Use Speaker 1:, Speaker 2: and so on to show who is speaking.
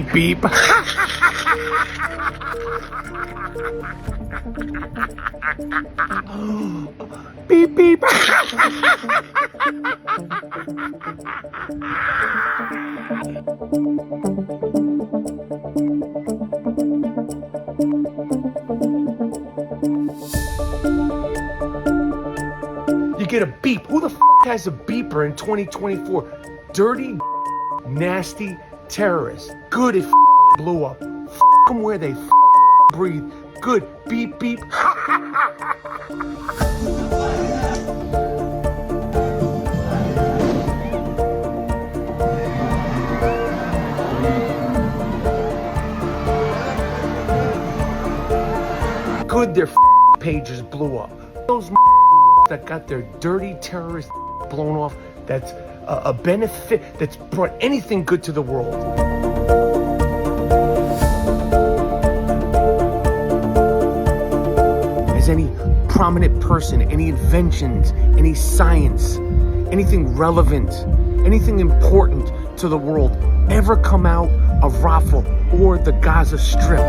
Speaker 1: beep beep. Beep beep. You get a beep. Who the has a beeper in 2024? Dirty, nasty terrorists. Good, it blew up. Them where they breathe. Good, beep beep. Good, their pages blew up. Those that got their dirty terrorist blown off, that's a benefit, that's brought anything good to the world. Has any prominent person, any inventions, any science, anything relevant, anything important to the world ever come out of Rafah or the Gaza Strip?